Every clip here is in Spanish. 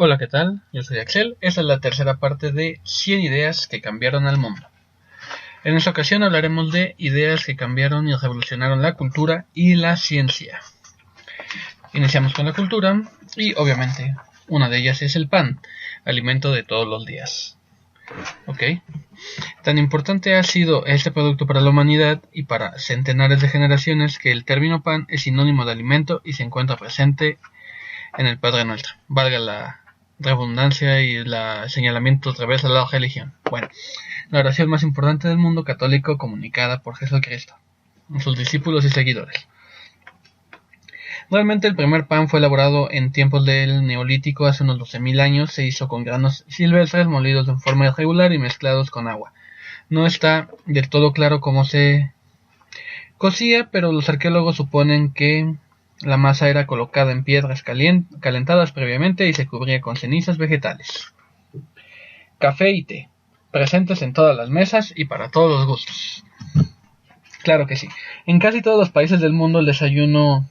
Hola, ¿qué tal? Yo soy Axel. Esta es la tercera parte de 100 ideas que cambiaron al mundo. En esta ocasión hablaremos de ideas que cambiaron y revolucionaron la cultura y la ciencia. Iniciamos con la cultura y obviamente una de ellas es el pan, alimento de todos los días. ¿Ok? Tan importante ha sido este producto para la humanidad y para centenares de generaciones que el término pan es sinónimo de alimento y se encuentra presente en el Padre Nuestro. Valga la redundancia y el señalamiento a través de la religión. Bueno, la oración más importante del mundo católico comunicada por Jesucristo, sus discípulos y seguidores. Realmente el primer pan fue elaborado en tiempos del Neolítico hace unos 12.000 años. Se hizo con granos silvestres molidos en forma irregular y mezclados con agua. No está del todo claro cómo se cocía, pero los arqueólogos suponen que la masa era colocada en piedras calentadas previamente y se cubría con cenizas vegetales. Café y té, presentes en todas las mesas y para todos los gustos. Claro que sí. En casi todos los países del mundo el desayuno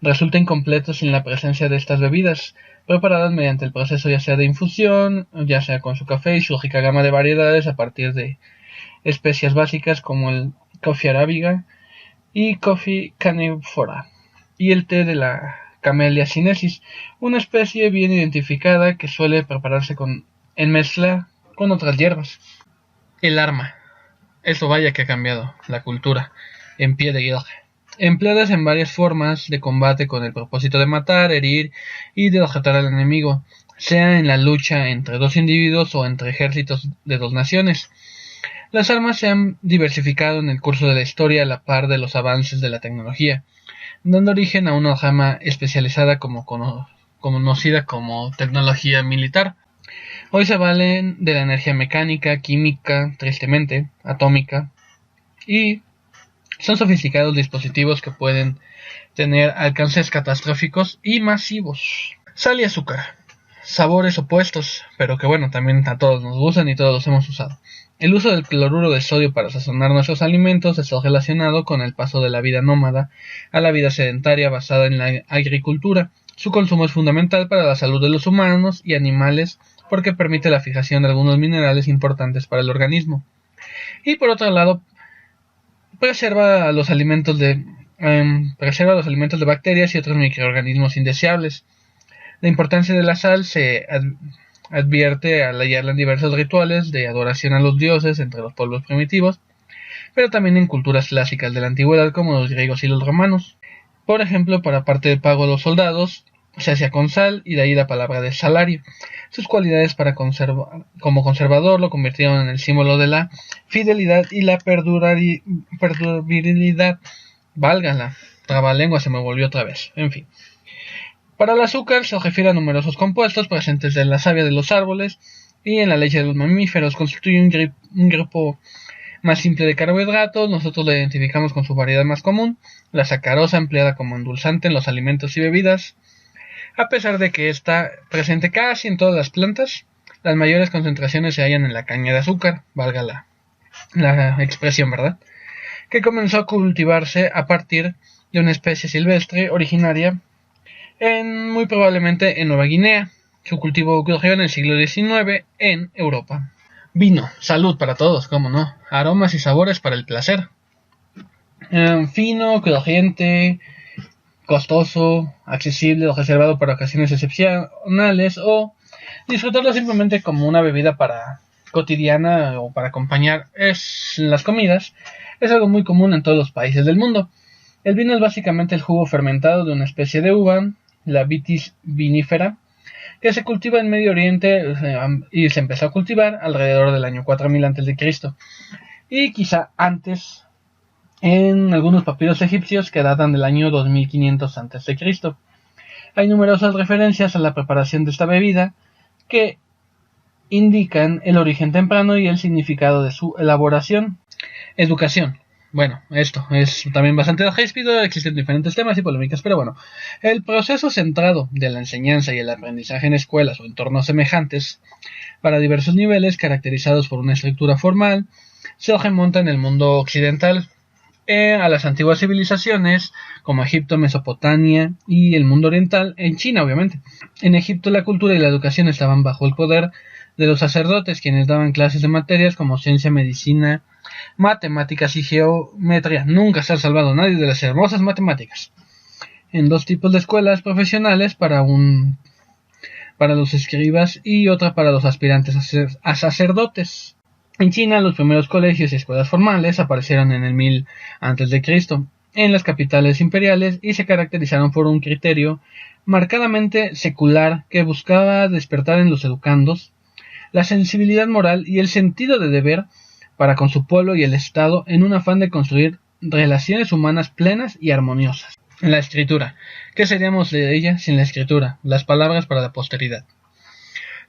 resulta incompleto sin la presencia de estas bebidas, preparadas mediante el proceso ya sea de infusión, ya sea con su café y su rica gama de variedades a partir de especias básicas como el coffee arábiga y coffee canephora, y el té de la Camellia sinensis, una especie bien identificada que suele prepararse en mezcla con otras hierbas. El arma. Eso vaya que ha cambiado la cultura en pie de guerra. Empleadas en varias formas de combate con el propósito de matar, herir y derrotar al enemigo, sea en la lucha entre dos individuos o entre ejércitos de dos naciones. Las armas se han diversificado en el curso de la historia a la par de los avances de la tecnología, dando origen a una rama especializada conocida como tecnología militar. Hoy se valen de la energía mecánica, química, tristemente, atómica, y son sofisticados dispositivos que pueden tener alcances catastróficos y masivos. Sal y azúcar. Sabores opuestos, pero que bueno, también a todos nos gustan y todos los hemos usado. El uso del cloruro de sodio para sazonar nuestros alimentos está relacionado con el paso de la vida nómada a la vida sedentaria basada en la agricultura. Su consumo es fundamental para la salud de los humanos y animales porque permite la fijación de algunos minerales importantes para el organismo. Y por otro lado, preserva los alimentos de bacterias y otros microorganismos indeseables. La importancia de la sal se advierte al hallarla en diversos rituales de adoración a los dioses entre los pueblos primitivos, pero también en culturas clásicas de la antigüedad como los griegos y los romanos. Por ejemplo, para parte de pago a los soldados se hacía con sal, y de ahí la palabra de salario. Sus cualidades como conservador lo convirtieron en el símbolo de la fidelidad y la perdurabilidad. Válgala, trabalengua se me volvió otra vez. En fin. Para el azúcar se refiere a numerosos compuestos presentes en la savia de los árboles y en la leche de los mamíferos. Constituye un grupo más simple de carbohidratos. Nosotros lo identificamos con su variedad más común, la sacarosa, empleada como endulzante en los alimentos y bebidas. A pesar de que está presente casi en todas las plantas, las mayores concentraciones se hallan en la caña de azúcar, valga la expresión, ¿verdad? Que comenzó a cultivarse a partir de una especie silvestre originaria muy probablemente en Nueva Guinea. Su cultivo ocurrió en el siglo XIX en Europa. Vino, salud para todos, cómo no. Aromas y sabores para el placer. Fino, crujiente, costoso, accesible o reservado para ocasiones excepcionales, o disfrutarlo simplemente como una bebida cotidiana o para acompañar las comidas. Es algo muy común en todos los países del mundo. El vino es básicamente el jugo fermentado de una especie de uva, la Vitis vinifera, que se cultiva en Medio Oriente y se empezó a cultivar alrededor del año 4000 a.C. y quizá antes en algunos papiros egipcios que datan del año 2500 a.C. Hay numerosas referencias a la preparación de esta bebida que indican el origen temprano y el significado de su elaboración. Educación. Bueno, esto es también bastante ríspido, existen diferentes temas y polémicas, pero bueno, el proceso centrado de la enseñanza y el aprendizaje en escuelas o entornos semejantes para diversos niveles caracterizados por una estructura formal se remonta en el mundo occidental a las antiguas civilizaciones como Egipto, Mesopotamia y el mundo oriental, en China obviamente. En Egipto la cultura y la educación estaban bajo el poder de los sacerdotes, quienes daban clases de materias como ciencia, medicina, matemáticas y geometría. Nunca se ha salvado nadie de las hermosas matemáticas. En dos tipos de escuelas profesionales, para los escribas y otra para los aspirantes a sacerdotes. En China, los primeros colegios y escuelas formales aparecieron en el 1000 a.C. en las capitales imperiales y se caracterizaron por un criterio marcadamente secular que buscaba despertar en los educandos la sensibilidad moral y el sentido de deber para con su pueblo y el Estado en un afán de construir relaciones humanas plenas y armoniosas. La escritura. ¿Qué seríamos de ella sin la escritura? Las palabras para la posteridad.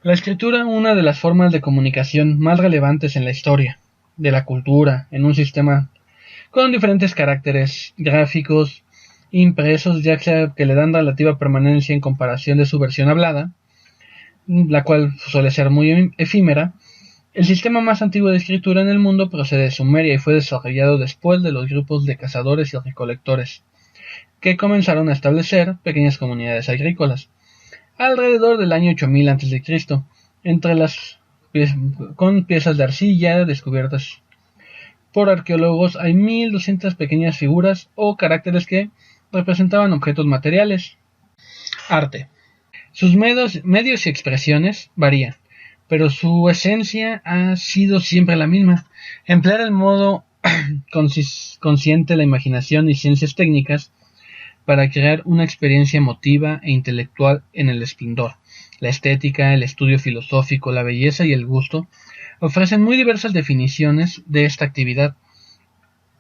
La escritura, una de las formas de comunicación más relevantes en la historia de la cultura, en un sistema con diferentes caracteres gráficos impresos, ya que le dan relativa permanencia en comparación de su versión hablada, la cual suele ser muy efímera. El sistema más antiguo de escritura en el mundo procede de Sumeria y fue desarrollado después de los grupos de cazadores y recolectores, que comenzaron a establecer pequeñas comunidades agrícolas alrededor del año 8000 a.C., con piezas de arcilla descubiertas por arqueólogos. Hay 1200 pequeñas figuras o caracteres que representaban objetos materiales. Arte. Sus medios y expresiones varían, pero su esencia ha sido siempre la misma: emplear el modo consciente la imaginación y ciencias técnicas para crear una experiencia emotiva e intelectual en el esplendor. La estética, el estudio filosófico, la belleza y el gusto ofrecen muy diversas definiciones de esta actividad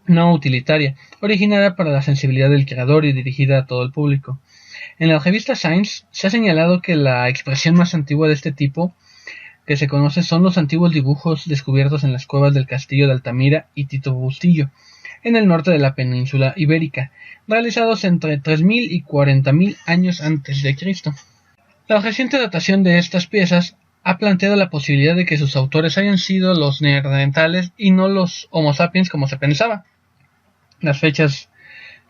no utilitaria, originada para la sensibilidad del creador y dirigida a todo el público. En la revista Science se ha señalado que la expresión más antigua de este tipo que se conoce son los antiguos dibujos descubiertos en las cuevas del castillo de Altamira y Tito Bustillo, en el norte de la península ibérica, realizados entre 3000 y 40.000 años antes de Cristo. La reciente datación de estas piezas ha planteado la posibilidad de que sus autores hayan sido los neandertales y no los Homo sapiens como se pensaba. Las fechas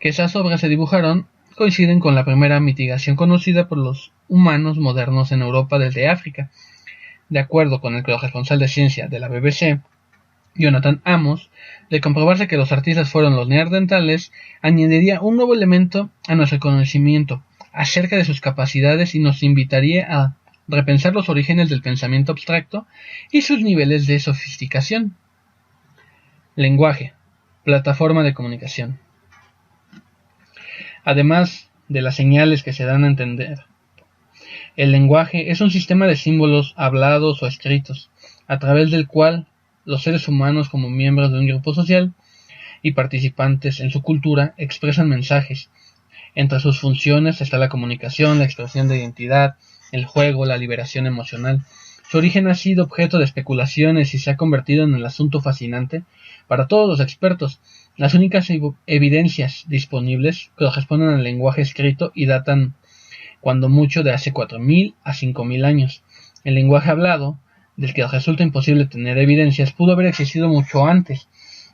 que esas obras se dibujaron coinciden con la primera mitigación conocida por los humanos modernos en Europa desde África. De acuerdo con el corresponsal de ciencia de la BBC, Jonathan Amos, de comprobarse que los artistas fueron los neandertales, añadiría un nuevo elemento a nuestro conocimiento acerca de sus capacidades y nos invitaría a repensar los orígenes del pensamiento abstracto y sus niveles de sofisticación. Lenguaje, plataforma de comunicación. Además de las señales que se dan a entender, el lenguaje es un sistema de símbolos hablados o escritos, a través del cual los seres humanos, como miembros de un grupo social y participantes en su cultura, expresan mensajes. Entre sus funciones está la comunicación, la expresión de identidad, el juego, la liberación emocional. Su origen ha sido objeto de especulaciones y se ha convertido en el asunto fascinante para todos los expertos. Las únicas evidencias disponibles corresponden al lenguaje escrito y datan cuando mucho de hace 4000 a 5000 años. El lenguaje hablado, del que resulta imposible tener evidencias, pudo haber existido mucho antes.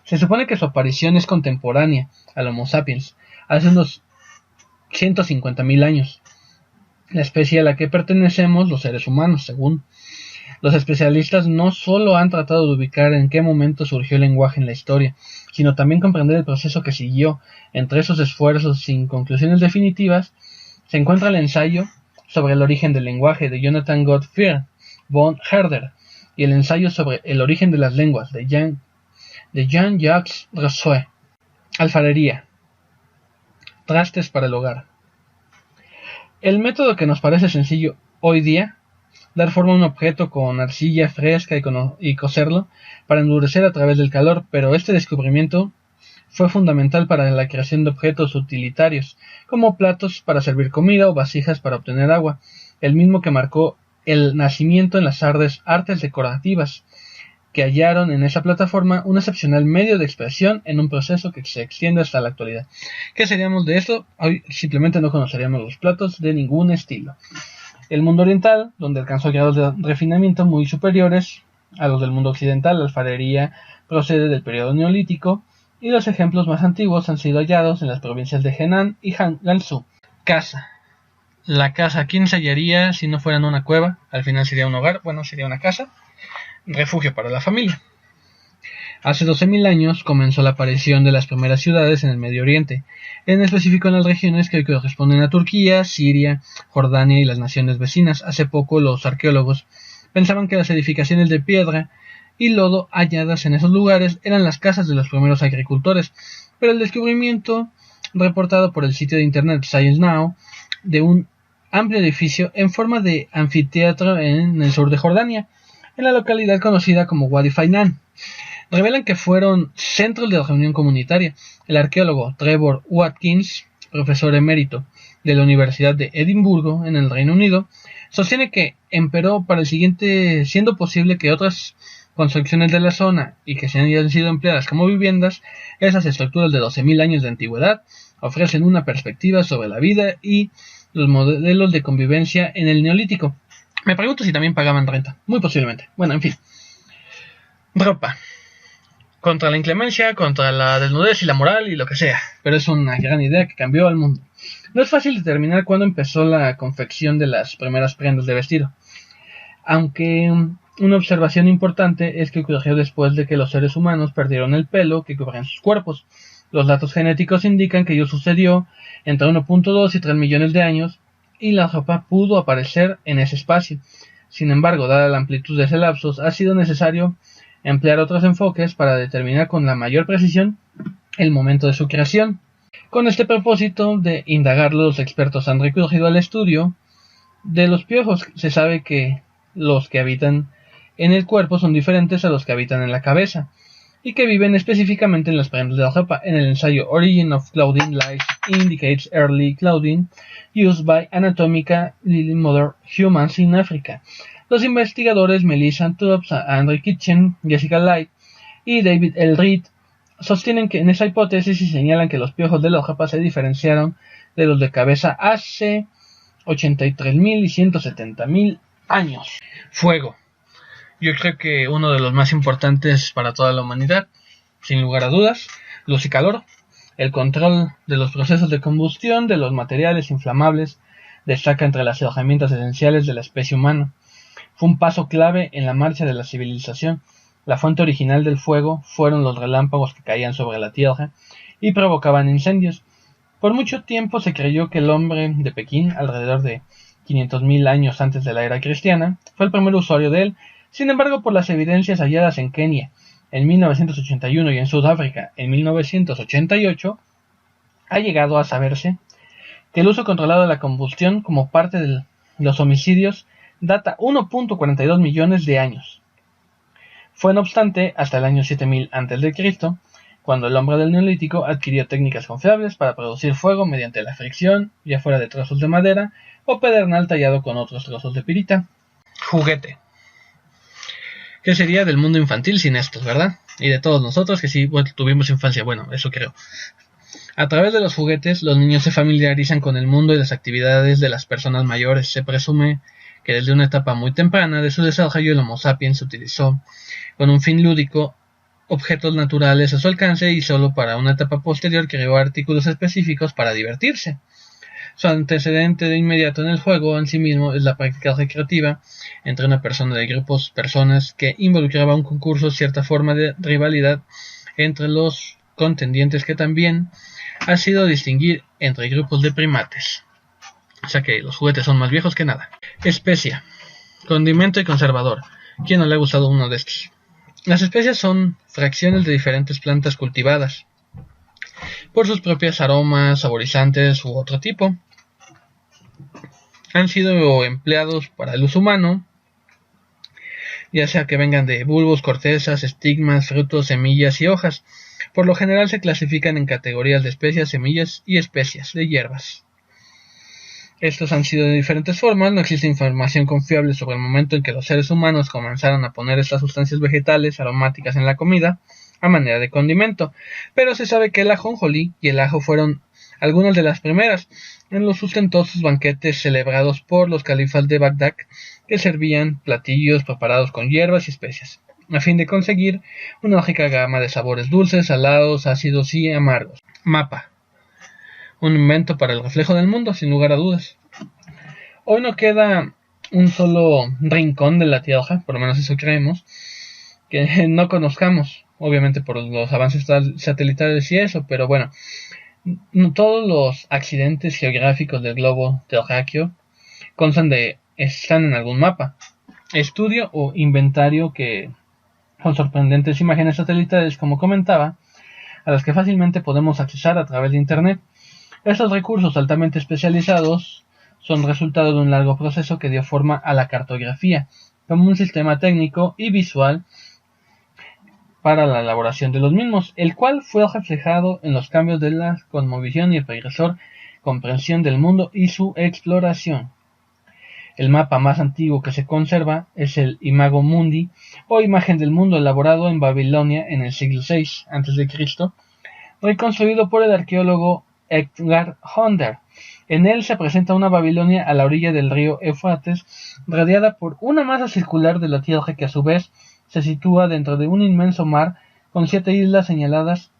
Se supone que su aparición es contemporánea al Homo sapiens, hace unos 150.000 años, la especie a la que pertenecemos los seres humanos, según. Los especialistas no solo han tratado de ubicar en qué momento surgió el lenguaje en la historia, sino también comprender el proceso que siguió. Entre esos esfuerzos sin conclusiones definitivas se encuentra el ensayo sobre el origen del lenguaje de Jonathan Gottfried von Herder y el ensayo sobre el origen de las lenguas de Jean-Jacques Rousseau. Alfarería. Trastes para el hogar. El método que nos parece sencillo hoy día, dar forma a un objeto con arcilla fresca y coserlo para endurecer a través del calor, pero este descubrimiento fue fundamental para la creación de objetos utilitarios, como platos para servir comida o vasijas para obtener agua, el mismo que marcó el nacimiento en las artes decorativas, que hallaron en esa plataforma un excepcional medio de expresión en un proceso que se extiende hasta la actualidad. ¿Qué seríamos de esto? Hoy simplemente no conoceríamos los platos de ningún estilo. El mundo oriental, donde alcanzó grados de refinamiento muy superiores a los del mundo occidental, la alfarería procede del periodo neolítico y los ejemplos más antiguos han sido hallados en las provincias de Henan y Gansu. Casa. La casa, ¿quién se hallaría si no fuera en una cueva? Al final sería un hogar, bueno, sería una casa, refugio para la familia. Hace 12.000 años comenzó la aparición de las primeras ciudades en el Medio Oriente, en específico en las regiones que corresponden a Turquía, Siria, Jordania y las naciones vecinas. Hace poco los arqueólogos pensaban que las edificaciones de piedra y lodo halladas en esos lugares eran las casas de los primeros agricultores, pero el descubrimiento reportado por el sitio de internet Science Now de un amplio edificio en forma de anfiteatro en el sur de Jordania, en la localidad conocida como Wadi Fainan, revelan que fueron centros de reunión comunitaria. El arqueólogo Trevor Watkins, profesor emérito de la Universidad de Edimburgo en el Reino Unido, sostiene que emperó para el siguiente, siendo posible que otras construcciones de la zona y que se hayan sido empleadas como viviendas, esas estructuras de 12.000 años de antigüedad ofrecen una perspectiva sobre la vida y los modelos de convivencia en el Neolítico. Me pregunto si también pagaban renta, muy posiblemente. Bueno, en fin. Ropa. Contra la inclemencia, contra la desnudez y la moral y lo que sea, pero es una gran idea que cambió al mundo. No es fácil determinar cuándo empezó la confección de las primeras prendas de vestido, aunque una observación importante es que ocurrió después de que los seres humanos perdieron el pelo que cubrían sus cuerpos. Los datos genéticos indican que ello sucedió entre 1.2 y 3 millones de años, y la ropa pudo aparecer en ese espacio. Sin embargo, dada la amplitud de ese lapsus, ha sido necesario emplear otros enfoques para determinar con la mayor precisión el momento de su creación. Con este propósito de indagarlo, los expertos han recurrido al estudio de los piojos. Se sabe que los que habitan en el cuerpo son diferentes a los que habitan en la cabeza, y que viven específicamente en las prendas de la ropa. En el ensayo Origin of Clothing Life Indicates Early Clothing Used by Anatomica Lily Mother Humans in Africa, los investigadores Melissa Tubbs, Andrew Kitchen, Jessica Light y David L. Reed sostienen que en esa hipótesis y señalan que los piojos de la ropa se diferenciaron de los de cabeza hace 83.000 y 170.000 años. Fuego. Yo creo que uno de los más importantes para toda la humanidad, sin lugar a dudas. Luz y calor. El control de los procesos de combustión de los materiales inflamables destaca entre las herramientas esenciales de la especie humana. Fue un paso clave en la marcha de la civilización. La fuente original del fuego fueron los relámpagos que caían sobre la tierra y provocaban incendios. Por mucho tiempo se creyó que el hombre de Pekín, alrededor de 500.000 años antes de la era cristiana, fue el primer usuario de él. Sin embargo, por las evidencias halladas en Kenia en 1981 y en Sudáfrica en 1988, ha llegado a saberse que el uso controlado de la combustión como parte de los homicidios data 1.42 millones de años. Fue no obstante hasta el año 7000 a.C., cuando el hombre del Neolítico adquirió técnicas confiables para producir fuego mediante la fricción, ya fuera de trozos de madera o pedernal tallado con otros trozos de pirita. Juguete. ¿Qué sería del mundo infantil sin estos, verdad? Y de todos nosotros que sí tuvimos infancia, bueno, eso creo. A través de los juguetes, los niños se familiarizan con el mundo y las actividades de las personas mayores. Se presume que desde una etapa muy temprana de su desarrollo el Homo sapiens utilizó, con un fin lúdico, objetos naturales a su alcance y solo para una etapa posterior creó artículos específicos para divertirse. Su antecedente de inmediato en el juego en sí mismo es la práctica recreativa entre una persona de personas que involucraba un concurso, cierta forma de rivalidad entre los contendientes que también ha sido distinguir entre grupos de primates. O sea que los juguetes son más viejos que nada. Especia, condimento y conservador. ¿Quién no le ha gustado uno de estos? Las especias son fracciones de diferentes plantas cultivadas por sus propios aromas, saborizantes u otro tipo. Han sido empleados para el uso humano, ya sea que vengan de bulbos, cortezas, estigmas, frutos, semillas y hojas. Por lo general se clasifican en categorías de especias, semillas y especias de hierbas. Estos han sido de diferentes formas. No existe información confiable sobre el momento en que los seres humanos comenzaron a poner estas sustancias vegetales aromáticas en la comida a manera de condimento, pero se sabe que el ajonjolí y el ajo fueron algunas de las primeras en los sustentosos banquetes celebrados por los califas de Bagdad, que servían platillos preparados con hierbas y especias. a fin de conseguir una lógica gama de sabores dulces, salados, ácidos y amargos. Mapa. Un invento para el reflejo del mundo, sin lugar a dudas. Hoy no queda un solo rincón de la Tierra, por lo menos eso creemos, que no conozcamos, obviamente por los avances satelitales y eso, pero bueno, no todos los accidentes geográficos del globo terráqueo están en algún mapa, estudio o inventario que, con sorprendentes imágenes satelitales, como comentaba, a las que fácilmente podemos accesar a través de Internet. Estos recursos altamente especializados son resultado de un largo proceso que dio forma a la cartografía, como un sistema técnico y visual para la elaboración de los mismos, el cual fue reflejado en los cambios de la cosmovisión y el progresor comprensión del mundo y su exploración. El mapa más antiguo que se conserva es el Imago Mundi, o imagen del mundo, elaborado en Babilonia en el siglo VI a.C., reconstruido por el arqueólogo Edgar Honder. En él se presenta una Babilonia a la orilla del río Éufrates, rodeada por una masa circular de la Tierra que a su vez se sitúa dentro de un inmenso mar con 7 islas señaladas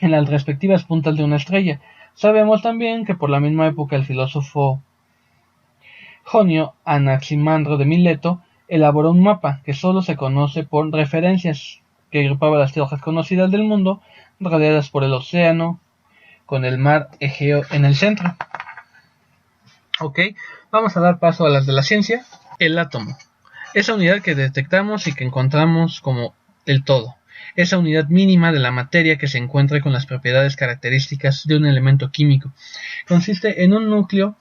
en las respectivas puntas de una estrella. Sabemos también que por la misma época el filósofo jonio Anaximandro de Mileto elaboró un mapa que solo se conoce por referencias, que agrupaba las tierras conocidas del mundo rodeadas por el océano, con el mar Egeo en el centro. Ok, vamos a dar paso a las de la ciencia. El átomo. Esa unidad que detectamos y que encontramos como el todo. Esa unidad mínima de la materia que se encuentra con las propiedades características de un elemento químico. Consiste en un núcleo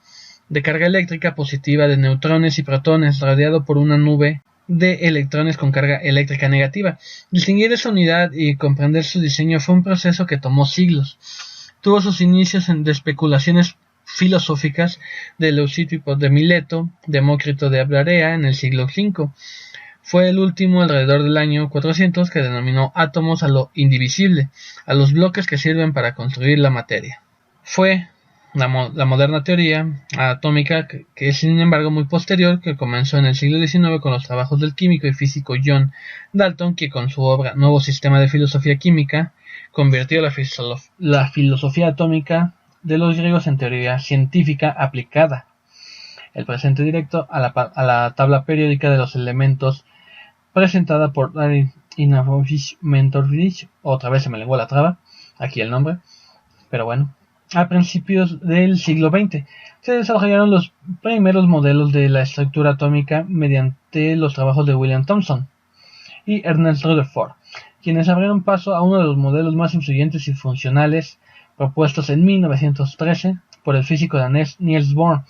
de carga eléctrica positiva de neutrones y protones rodeado por una nube de electrones con carga eléctrica negativa. Distinguir esa unidad y comprender su diseño fue un proceso que tomó siglos. Tuvo sus inicios de especulaciones filosóficas de Leucipo de Mileto, Demócrito de Abdarea en el siglo V. Fue el último alrededor del año 400 que denominó átomos a lo indivisible, a los bloques que sirven para construir la materia. Fue la moderna teoría atómica, que es sin embargo muy posterior, que comenzó en el siglo XIX con los trabajos del químico y físico John Dalton, que con su obra Nuevo Sistema de Filosofía Química convirtió la filosofía atómica de los griegos en teoría científica aplicada. El presente directo a la tabla periódica de los elementos presentada por David Inafovich Mentorvich, otra vez se me lenguó la traba, aquí el nombre, pero bueno. A principios del siglo XX se desarrollaron los primeros modelos de la estructura atómica mediante los trabajos de William Thomson y Ernest Rutherford, quienes abrieron paso a uno de los modelos más influyentes y funcionales propuestos en 1913 por el físico danés Niels Bohr,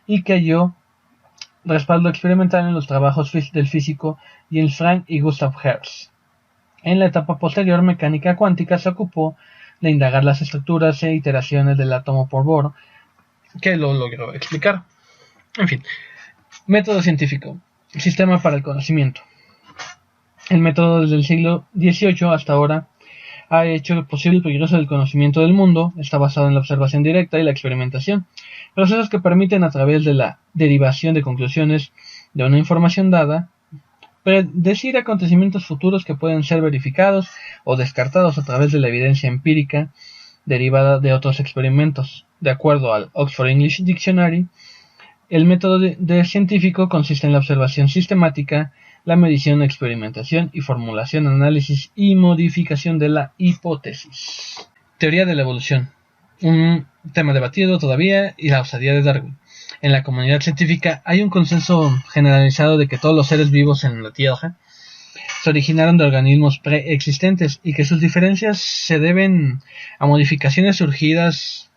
y que halló respaldo experimental en los trabajos del físico James Franck y Gustav Hertz. En la etapa posterior, mecánica cuántica se ocupó de indagar las estructuras e iteraciones del átomo por Bohr, que lo logró explicar. En fin, método científico, sistema para el conocimiento. El método desde el siglo XVIII hasta ahora ha hecho posible el progreso del conocimiento del mundo. Está basado en la observación directa y la experimentación, procesos que permiten, a través de la derivación de conclusiones de una información dada, predecir acontecimientos futuros que pueden ser verificados o descartados a través de la evidencia empírica derivada de otros experimentos. De acuerdo al Oxford English Dictionary, el método de científico consiste en la observación sistemática, la medición, experimentación y formulación, análisis y modificación de la hipótesis. Teoría de la evolución, un tema debatido todavía, y la osadía de Darwin. En la comunidad científica hay un consenso generalizado de que todos los seres vivos en la Tierra se originaron de organismos preexistentes y que sus diferencias se deben a modificaciones surgidas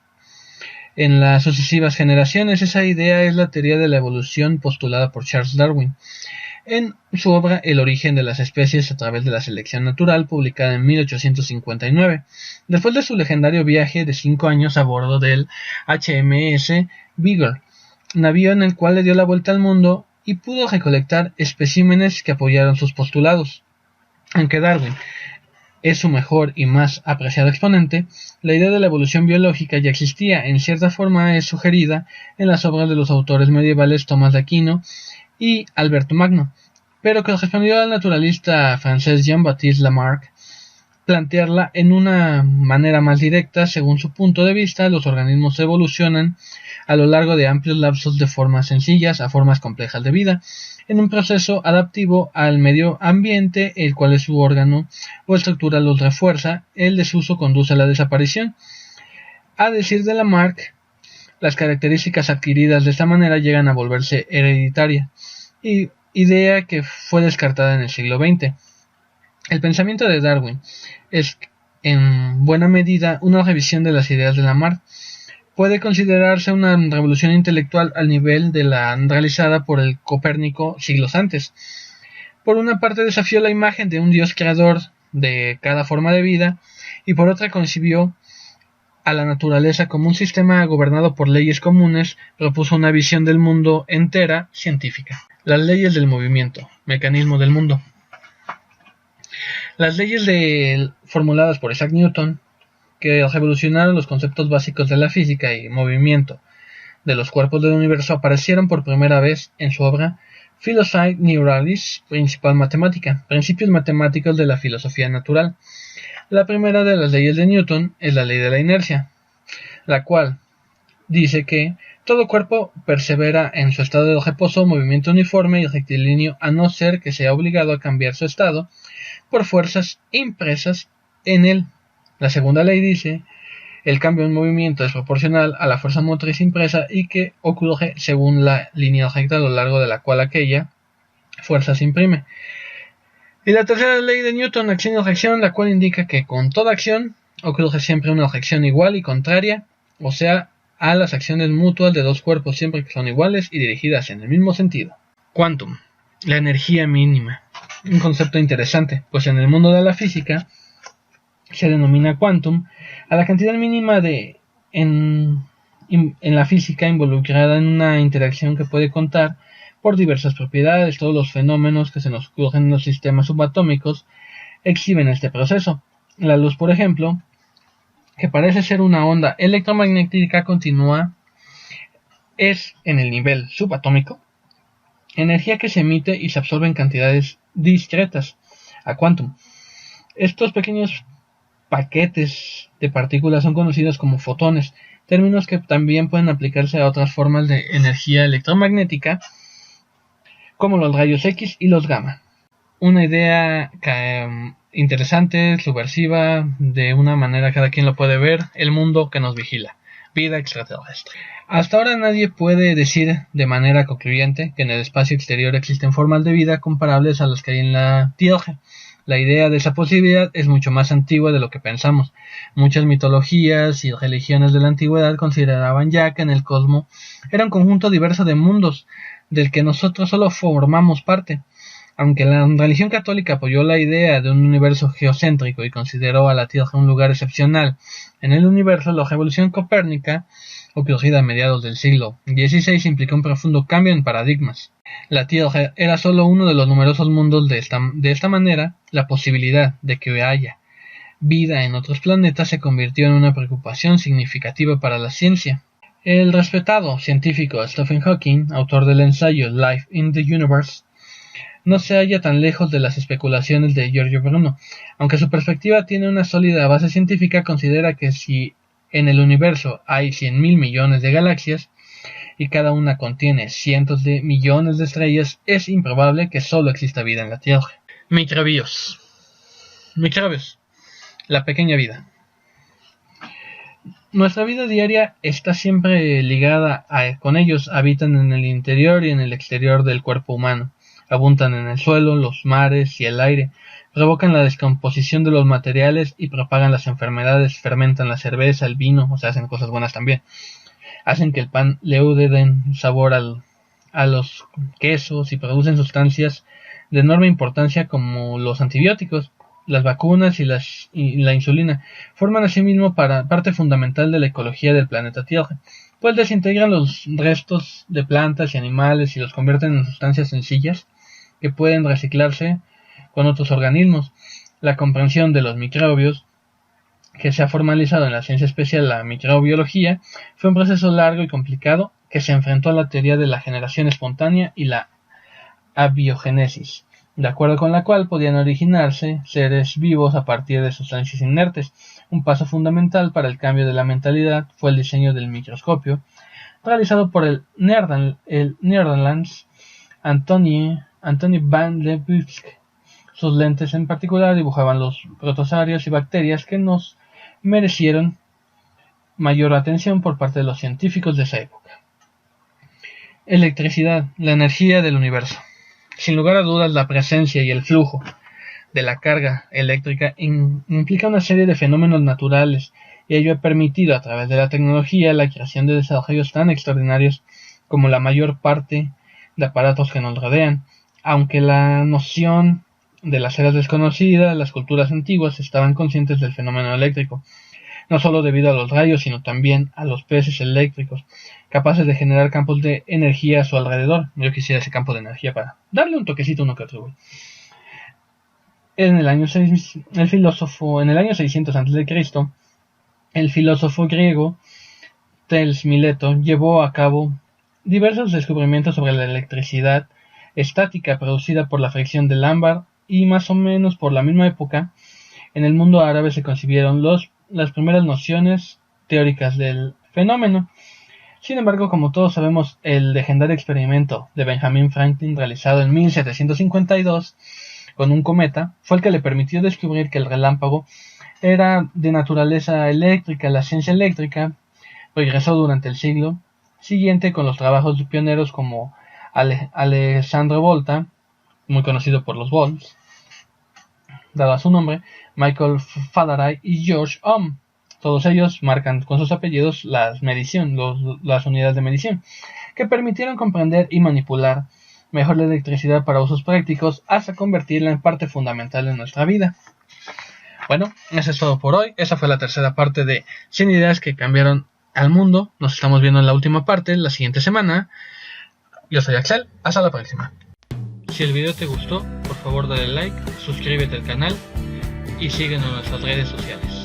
en las sucesivas generaciones. Esa idea es la teoría de la evolución postulada por Charles Darwin en su obra El origen de las especies a través de la selección natural, publicada en 1859, después de su legendario viaje de 5 años a bordo del HMS Beagle, navío en el cual le dio la vuelta al mundo y pudo recolectar especímenes que apoyaron sus postulados. Aunque Darwin es su mejor y más apreciado exponente, la idea de la evolución biológica ya existía. En cierta forma es sugerida en las obras de los autores medievales Tomás de Aquino y Alberto Magno, pero correspondió al naturalista francés Jean-Baptiste Lamarck plantearla en una manera más directa. Según su punto de vista, los organismos evolucionan a lo largo de amplios lapsos de formas sencillas a formas complejas de vida, en un proceso adaptivo al medio ambiente, el cual es su órgano o estructura los refuerza, el desuso conduce a la desaparición. A decir de Lamarck, las características adquiridas de esta manera llegan a volverse hereditarias, idea que fue descartada en el siglo XX. El pensamiento de Darwin es en buena medida una revisión de las ideas de Lamarck. Puede considerarse una revolución intelectual al nivel de la realizada por el Copérnico siglos antes. Por una parte desafió la imagen de un Dios creador de cada forma de vida, y por otra concibió a la naturaleza como un sistema gobernado por leyes comunes. Propuso una visión del mundo entera científica. Las leyes del movimiento, mecanismo del mundo. Las leyes formuladas por Isaac Newton, que revolucionaron los conceptos básicos de la física y movimiento de los cuerpos del universo, aparecieron por primera vez en su obra Philosophiae Naturalis, Principia Mathematica, Principios Matemáticos de la Filosofía Natural. La primera de las leyes de Newton es la ley de la inercia, la cual dice que todo cuerpo persevera en su estado de reposo, movimiento uniforme y rectilíneo, a no ser que sea obligado a cambiar su estado por fuerzas impresas en él. La segunda ley dice: el cambio en movimiento es proporcional a la fuerza motriz impresa y que ocurre según la línea recta a lo largo de la cual aquella fuerza se imprime. Y la tercera ley de Newton, acción y reacción, la cual indica que con toda acción ocurre siempre una reacción igual y contraria, o sea, a las acciones mutuas de dos cuerpos siempre que son iguales y dirigidas en el mismo sentido. Quantum, la energía mínima. Un concepto interesante, pues en el mundo de la física se denomina quantum a la cantidad mínima en la física involucrada en una interacción que puede contar por diversas propiedades. Todos los fenómenos que se nos ocurren en los sistemas subatómicos exhiben este proceso. La luz, por ejemplo, que parece ser una onda electromagnética continua, es, en el nivel subatómico, energía que se emite y se absorbe en cantidades discretas, a quantum. Estos pequeños paquetes de partículas son conocidos como fotones, términos que también pueden aplicarse a otras formas de energía electromagnética, como los rayos X y los gamma. Una idea interesante, subversiva, de una manera cada quien lo puede ver: el mundo que nos vigila, vida extraterrestre. Hasta ahora nadie puede decir de manera concluyente que en el espacio exterior existen formas de vida comparables a las que hay en la Tierra. La idea de esa posibilidad es mucho más antigua de lo que pensamos. Muchas mitologías y religiones de la antigüedad consideraban ya que en el cosmos era un conjunto diverso de mundos, del que nosotros solo formamos parte. Aunque la religión católica apoyó la idea de un universo geocéntrico y consideró a la Tierra un lugar excepcional en el universo, la revolución copérnica, ocurrida a mediados del siglo XVI, implicó un profundo cambio en paradigmas. La Tierra era solo uno de los numerosos mundos. De esta manera, la posibilidad de que haya vida en otros planetas se convirtió en una preocupación significativa para la ciencia. El respetado científico Stephen Hawking, autor del ensayo Life in the Universe, no se halla tan lejos de las especulaciones de Giorgio Bruno. Aunque su perspectiva tiene una sólida base científica, considera que si en el universo hay 100.000 millones de galaxias y cada una contiene cientos de millones de estrellas, es improbable que solo exista vida en la Tierra. Microbios, la pequeña vida. Nuestra vida diaria está siempre ligada con ellos. Habitan en el interior y en el exterior del cuerpo humano. Abundan en el suelo, los mares y el aire. Provocan la descomposición de los materiales y propagan las enfermedades. Fermentan la cerveza, el vino, o sea, hacen cosas buenas también. Hacen que el pan leude, den sabor a los quesos y producen sustancias de enorme importancia como los antibióticos, las vacunas y la insulina. Forman asimismo parte fundamental de la ecología del planeta Tierra, pues desintegran los restos de plantas y animales y los convierten en sustancias sencillas que pueden reciclarse con otros organismos. La comprensión de los microbios, que se ha formalizado en la ciencia especial, la microbiología, fue un proceso largo y complicado que se enfrentó a la teoría de la generación espontánea y la abiogénesis. de acuerdo con la cual podían originarse seres vivos a partir de sustancias inertes. Un paso fundamental para el cambio de la mentalidad fue el diseño del microscopio, realizado por el Netherlands Antonie van Leeuwenhoek. Sus lentes en particular dibujaban los protozoarios y bacterias que nos merecieron mayor atención por parte de los científicos de esa época. Electricidad, la energía del universo. Sin lugar a dudas, la presencia y el flujo de la carga eléctrica implica una serie de fenómenos naturales, y ello ha permitido a través de la tecnología la creación de desarrollos tan extraordinarios como la mayor parte de aparatos que nos rodean. Aunque la noción de las eras desconocidas, las culturas antiguas estaban conscientes del fenómeno eléctrico, no solo debido a los rayos, sino también a los peces eléctricos, capaces de generar campos de energía a su alrededor. Yo quisiera ese campo de energía para darle un toquecito uno que otro. En el año 600 a.C., el filósofo griego Thales Mileto llevó a cabo diversos descubrimientos sobre la electricidad estática producida por la fricción del ámbar, y más o menos por la misma época, en el mundo árabe se concibieron las primeras nociones teóricas del fenómeno. Sin embargo, como todos sabemos, el legendario experimento de Benjamin Franklin realizado en 1752 con un cometa fue el que le permitió descubrir que el relámpago era de naturaleza eléctrica. La ciencia eléctrica progresó durante el siglo siguiente con los trabajos de pioneros como Alessandro Volta, muy conocido por los volts, dado a su nombre, Michael Faraday y George Ohm. Todos ellos marcan con sus apellidos las unidades de medición, que permitieron comprender y manipular mejor la electricidad para usos prácticos hasta convertirla en parte fundamental de nuestra vida. Bueno, eso es todo por hoy. Esa fue la tercera parte de 100 ideas que cambiaron al mundo. Nos estamos viendo en la última parte la siguiente semana. Yo soy Axel, hasta la próxima. Si el video te gustó, por favor dale like, suscríbete al canal y síguenos en nuestras redes sociales.